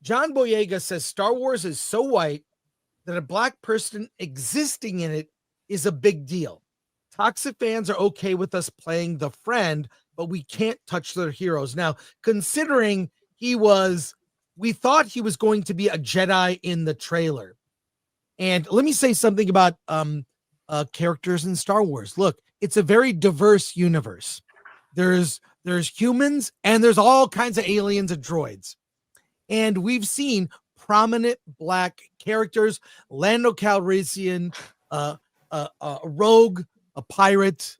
John Boyega says Star Wars is so white that a black person existing in it is a big deal. Toxic fans are okay with us playing the friend, but we can't touch their heroes. Now, considering we thought he was going to be a Jedi in the trailer. And let me say something about characters in Star Wars. Look, it's a very diverse universe. There's humans and there's all kinds of aliens and droids. And we've seen prominent black characters, Lando Calrissian, a rogue, a pirate.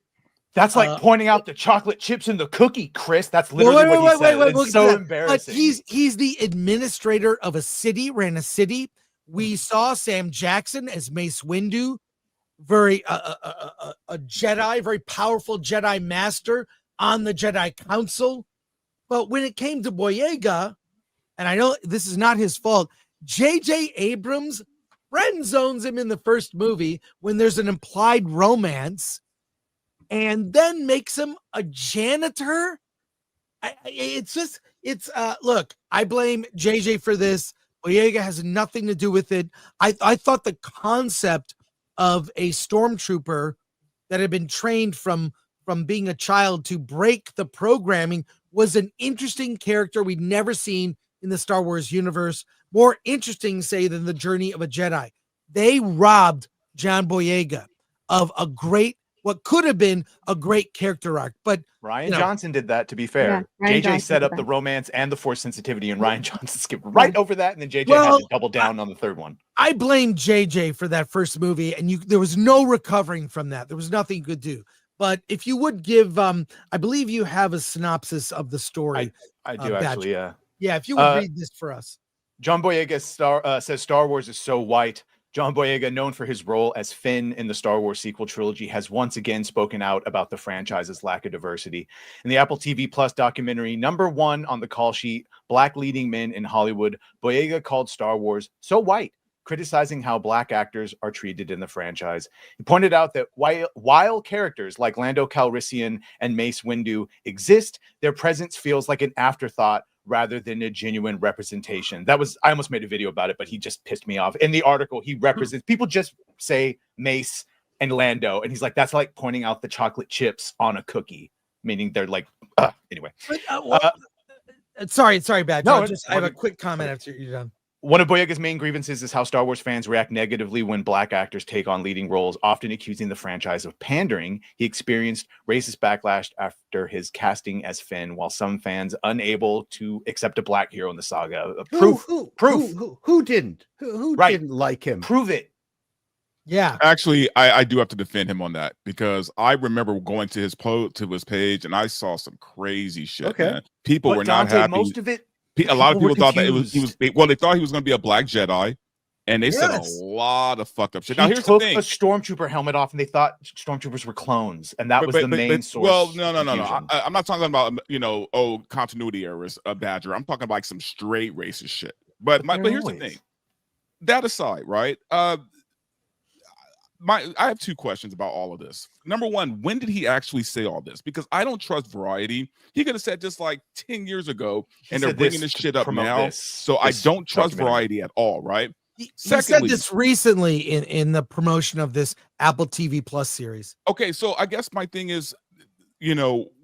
That's like pointing out the chocolate chips in the cookie, Chris. That's literally what he said. It's so embarrassing. But he's the administrator of a city, ran a city. We saw Sam Jackson as Mace Windu, very a Jedi, very powerful Jedi master on the Jedi Council. But when it came to Boyega, and I know this is not his fault, J.J. Abrams friend zones him in the first movie when there's an implied romance, and then makes him a janitor. Look, I blame JJ for this. Boyega has nothing to do with it. I thought the concept of a stormtrooper that had been trained from being a child to break the programming was an interesting character we'd never seen in the Star Wars universe. More interesting, say, than the journey of a Jedi. They robbed John Boyega of what could have been a great character arc. But Ryan Johnson did that, to be fair. Yeah, JJ set up the romance and the force sensitivity, and Ryan Johnson skipped right over that, and then JJ had to double down on the third one. I blame JJ for that first movie, and there was no recovering from that. There was nothing you could do. But if you would give, I believe you have a synopsis of the story. I do actually, yeah. Yeah, if you would read this for us. John Boyega says Star Wars is so white. John Boyega, known for his role as Finn in the Star Wars sequel trilogy, has once again spoken out about the franchise's lack of diversity. In the Apple TV Plus documentary, #1 on the call sheet, Black Leading Men in Hollywood, Boyega called Star Wars so white, criticizing how black actors are treated in the franchise. He pointed out that while characters like Lando Calrissian and Mace Windu exist, their presence feels like an afterthought rather than a genuine representation. I almost made a video about it, but he just pissed me off. In the article, he represents, people just say Mace and Lando, and he's like, that's like pointing out the chocolate chips on a cookie, meaning they're like, anyway. Sorry, Badge. No, I have a quick comment after you're done. One of Boyega's main grievances is how Star Wars fans react negatively when black actors take on leading roles, often accusing the franchise of pandering. He experienced racist backlash after his casting as Finn, while some fans unable to accept a black hero in the saga. Proof. Who didn't? Who didn't like him? Prove it. Yeah. Actually, I do have to defend him on that, because I remember going to his page and I saw some crazy shit. Okay. Man. People were not Dante, happy. most of it. A lot of people thought that they thought he was going to be a black Jedi, and they said a lot of fucked up shit. Now here's the thing: a stormtrooper helmet off, and they thought stormtroopers were clones, and that was the main source. Well, no. I'm not talking about continuity errors of Badger. I'm talking about like some straight racist shit. But here's the thing: that aside, right? I have two questions about all of this. #1, when did he actually say all this? Because I don't trust Variety. He could have said just like 10 years ago, and they're bringing this shit up now. So I don't trust Variety at all, right? He said this recently in the promotion of this Apple TV Plus series. Okay, so I guess my thing is,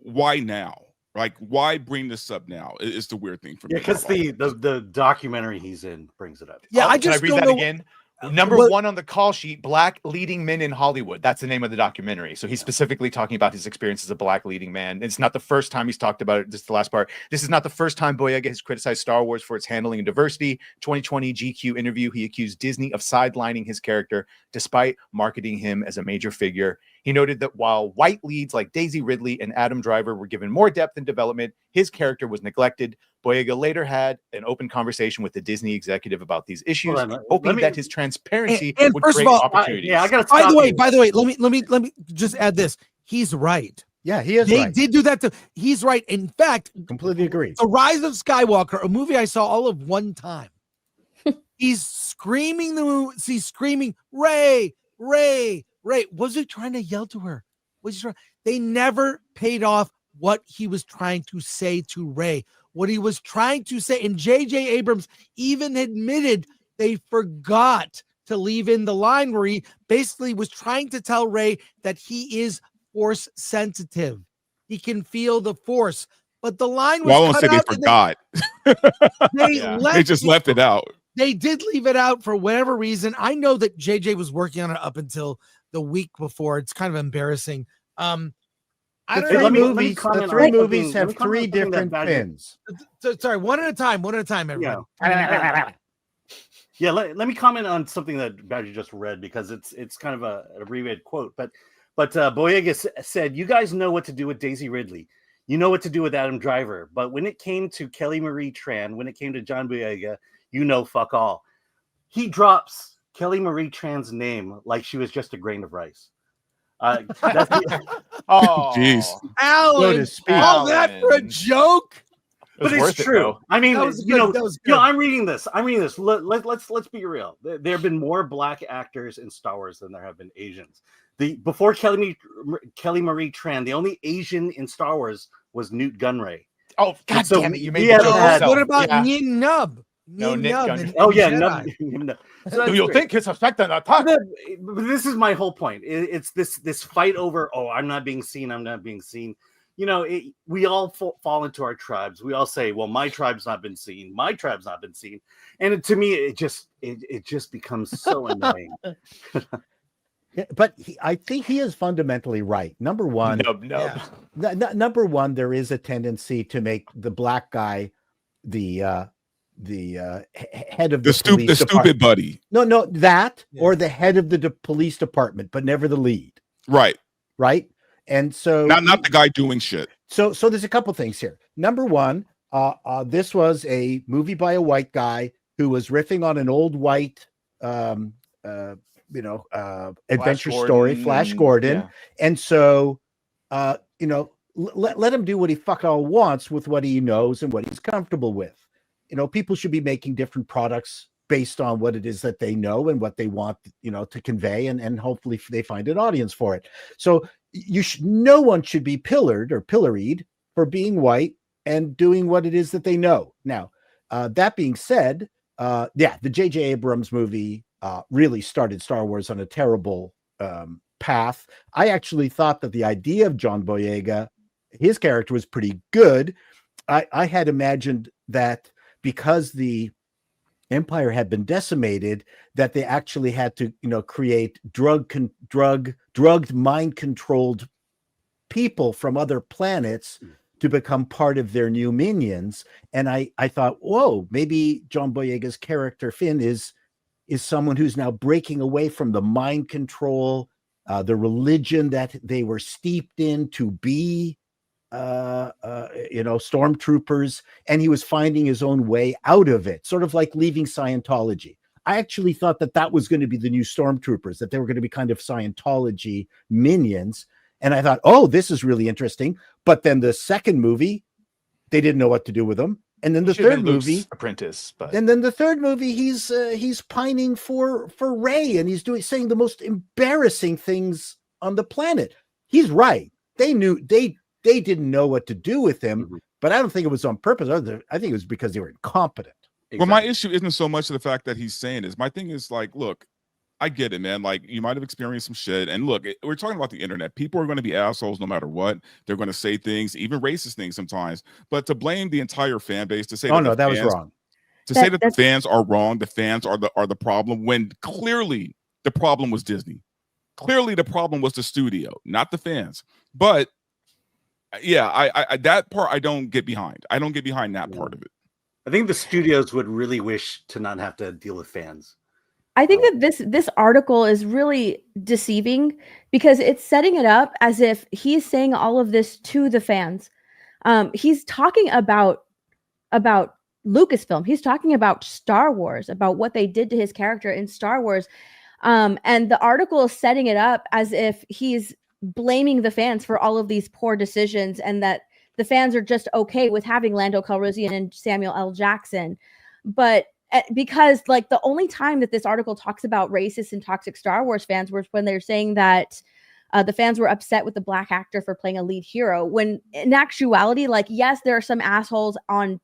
why now? Like, why bring this up now? It's the weird thing for me. Yeah, because the documentary he's in brings it up. Yeah, Can I read that again? #1 on the call sheet, Black Leading Men in Hollywood. That's the name of the documentary. So he's specifically talking about his experience as a black leading man. It's not the first time he's talked about it. This is the last part. This is not the first time Boyega has criticized Star Wars for its handling of diversity. 2020 GQ interview, he accused Disney of sidelining his character despite marketing him as a major figure. He noted that while white leads like Daisy Ridley and Adam Driver were given more depth and development, his character was neglected. Boyega later had an open conversation with the Disney executive about these issues, hoping that his transparency would create opportunities. I gotta by the way, let me just add this. He's right. Yeah, he is. They did do that too. He's right. In fact, completely agree. The Rise of Skywalker, a movie I saw all of one time. He's screaming Rey, Rey, Rey. Was he trying to yell to her? They never paid off what he was trying to say to Rey. what he was trying to say. And J.J. Abrams even admitted they forgot to leave in the line where he basically was trying to tell Rey that he is force sensitive. He can feel the force. But the line was well, I won't cut say they out. forgot. They just left it out. They did leave it out for whatever reason. I know that JJ was working on it up until the week before. It's kind of embarrassing. The three movies have three different fins. Sorry, one at a time, everyone. Yeah, let me comment on something that Badger just read, because it's kind of an abbreviated quote. But Boyega said, "You guys know what to do with Daisy Ridley. You know what to do with Adam Driver. But when it came to Kelly Marie Tran, when it came to John Boyega, you know fuck all." He drops Kelly Marie Tran's name like she was just a grain of rice. Oh, jeez, Alan, all that for a joke? But it's true. I mean, I'm reading this. Let's be real. There have been more black actors in Star Wars than there have been Asians. Before Kelly Marie Tran, the only Asian in Star Wars was Newt Gunray. Oh, God damn it! You made it. What about Nien Nub? No, Nick Gunray. Oh yeah, Nub. Do you think it's affecting an attack? But this is my whole point. It's this fight over. Oh, I'm not being seen. I'm not being seen. You know, we all fall into our tribes. We all say, "Well, my tribe's not been seen. My tribe's not been seen," and to me, it just becomes so annoying. But I think he is fundamentally right. Number one, number one, there is a tendency to make the black guy the head of the stupid buddy. No, or the head of the police department, but never the lead. Right. And so not the guy doing shit. So there's a couple things here. Number one, this was a movie by a white guy who was riffing on an old white adventure story, Flash Gordon. Yeah. And so let him do what he fuck all wants with what he knows and what he's comfortable with. You know, people should be making different products based on what it is that they know and what they want, to convey, and hopefully they find an audience for it. So no one should be pilloried for being white and doing what it is that they know. Now, that being said, the J.J. Abrams movie really started Star Wars on a terrible path. I actually thought that the idea of John Boyega, his character, was pretty good. I had imagined that because the Empire had been decimated, that they actually had to, create drugged, mind-controlled people from other planets to become part of their new minions. And I thought, whoa, maybe John Boyega's character Finn is someone who's now breaking away from the mind control, the religion that they were steeped in to be, stormtroopers, and he was finding his own way out of it, sort of like leaving Scientology. I actually thought that was going to be the new stormtroopers, that they were going to be kind of Scientology minions. And I thought, oh, this is really interesting. But then the second movie, they didn't know what to do with them. And then the third movie, Apprentice. And then the third movie, he's pining for Rey, and he's saying the most embarrassing things on the planet. He's right. They didn't know what to do with him, but I don't think it was on purpose. I think it was because they were incompetent. Exactly. Well, my issue isn't so much of the fact that he's saying this. My thing is like, look, I get it, man. Like, you might have experienced some shit. And look, we're talking about the internet. People are going to be assholes no matter what. They're going to say things, even racist things sometimes. But to blame the entire fan base, to say that was wrong. Say that the fans are wrong, the fans are the problem, when clearly the problem was Disney. Clearly the problem was the studio, not the fans. But yeah, I that part I don't get behind. I don't get behind that part of it. I think the studios would really wish to not have to deal with fans. I think that this article is really deceiving because it's setting it up as if he's saying all of this to the fans. He's talking about Lucasfilm. He's talking about Star Wars, about what they did to his character in Star Wars. And the article is setting it up as if he's blaming the fans for all of these poor decisions, and that the fans are just okay with having Lando Calrissian and Samuel L. Jackson. But because the only time that this article talks about racist and toxic Star Wars fans was when they're saying that the fans were upset with the black actor for playing a lead hero, when in actuality, like, yes, there are some assholes on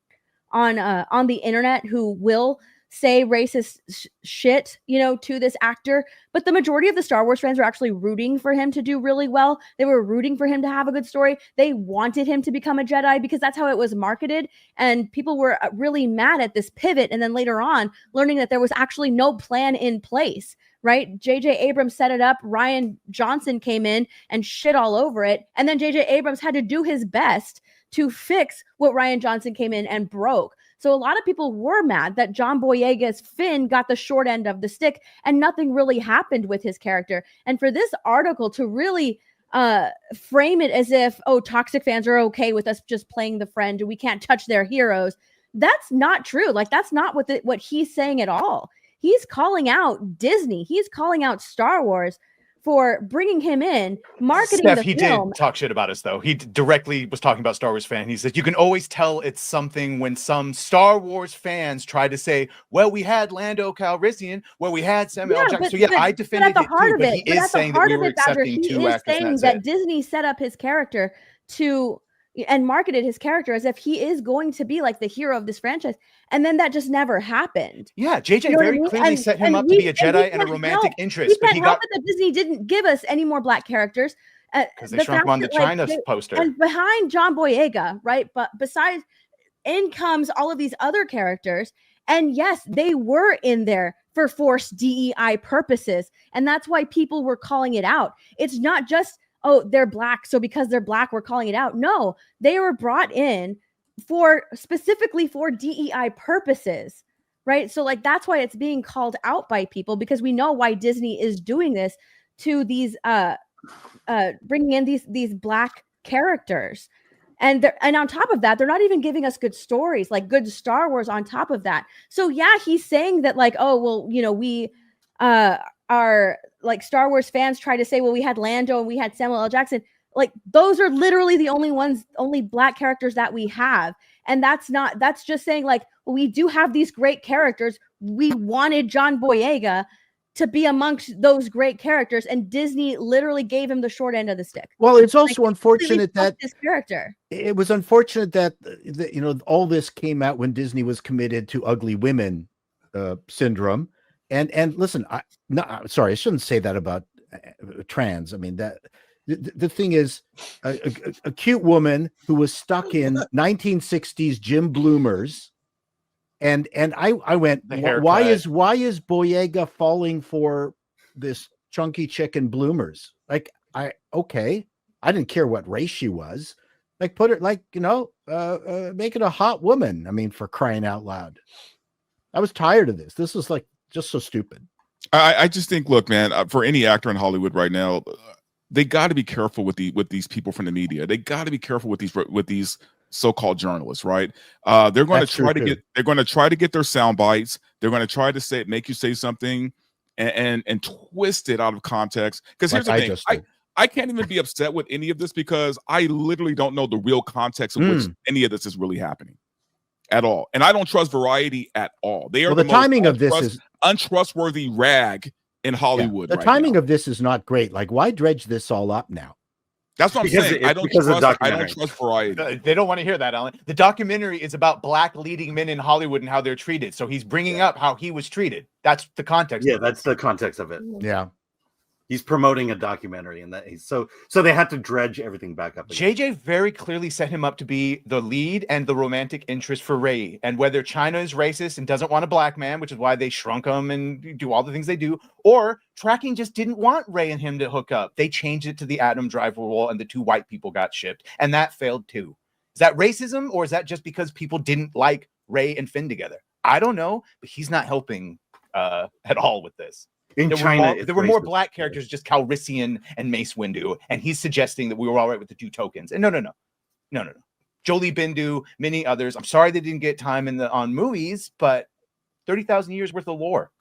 the internet who will say racist shit, to this actor, but the majority of the Star Wars fans were actually rooting for him to do really well. They were rooting for him to have a good story. They wanted him to become a Jedi because that's how it was marketed, and people were really mad at this pivot, and then later on learning that there was actually no plan in place, right? J.J. Abrams set it up, Rian Johnson came in and shit all over it, and then J.J. Abrams had to do his best to fix what Rian Johnson came in and broke. So a lot of people were mad that John Boyega's Finn got the short end of the stick and nothing really happened with his character. And for this article to really frame it as if, toxic fans are okay with us just playing the friend and we can't touch their heroes, that's not true. Like, that's not what he's saying at all. He's calling out Disney. He's calling out Star Wars for bringing him in, marketing Steph, the he film. did talk shit about us, though. He directly was talking about Star Wars fan. He said, you can always tell it's something when some Star Wars fans try to say, well, we had Lando Calrissian, well, we had Samuel L. Jackson. So, I defended it, too. But he is saying that we were accepting two actors. He is saying that Disney set up his character and marketed his character as if he is going to be like the hero of this franchise. And then that just never happened. Yeah, JJ very clearly set him up to be a Jedi and a romantic interest. But he got that Disney didn't give us any more black characters. Because they shrunk him on the China poster. And behind John Boyega, right? But besides, in comes all of these other characters. And yes, they were in there for forced DEI purposes. And that's why people were calling it out. It's not just, they're black, so because they're black, we're calling it out. No, they were brought in specifically for DEI purposes, right? So like, that's why it's being called out by people, because we know why Disney is doing this to these, bringing in these black characters. And on top of that, they're not even giving us good stories, like good Star Wars on top of that. So yeah, he's saying that like, we are like Star Wars fans try to say, well, we had Lando and we had Samuel L. Jackson. Like, those are literally the only black characters that we have. And that's just saying like, well, we do have these great characters. We wanted John Boyega to be amongst those great characters, and Disney literally gave him the short end of the stick. Well, it's also unfortunate that this character. It was unfortunate that all this came out when Disney was committed to ugly women syndrome. And listen, sorry, I shouldn't say that about trans. I mean, that the thing is, a cute woman who was stuck in 1960s gym bloomers, and I went, why is Boyega falling for this chunky chicken bloomers? Like, I didn't care what race she was. Like, put it like, make it a hot woman. I mean, for crying out loud. I was tired of this. This was like just so stupid. I just think, look, man, for any actor in Hollywood right now, they got to be careful with these people from the media. They got to be careful with these so-called journalists, right? They're going to try to get their sound bites. They're going to try to make you say something and twist it out of context. Because here's the thing, I can't even be upset with any of this because I literally don't know the real context of which any of this is really happening at all. And I don't trust Variety at all. They are the timing of this is untrustworthy rag in Hollywood. The timing of this is not great. Like, why dredge this all up now? That's what I'm saying. I don't trust Variety. They don't want to hear that, Alan. The documentary is about black leading men in Hollywood and how they're treated. So he's bringing up how he was treated. That's the context. Yeah, that's the context of it. Yeah. He's promoting a documentary, and so they had to dredge everything back up again. JJ very clearly set him up to be the lead and the romantic interest for Rey. And whether China is racist and doesn't want a black man, which is why they shrunk him and do all the things they do, or Tracking just didn't want Rey and him to hook up. They changed it to the Adam Driver role, and the two white people got shipped, and that failed too. Is that racism, or is that just because people didn't like Rey and Finn together? I don't know, but he's not helping at all with this. In China, there were more black characters, just Calrissian and Mace Windu, and he's suggesting that we were all right with the two tokens. And no. Jolie Bindu, many others. I'm sorry they didn't get time on movies, but 30,000 years worth of lore.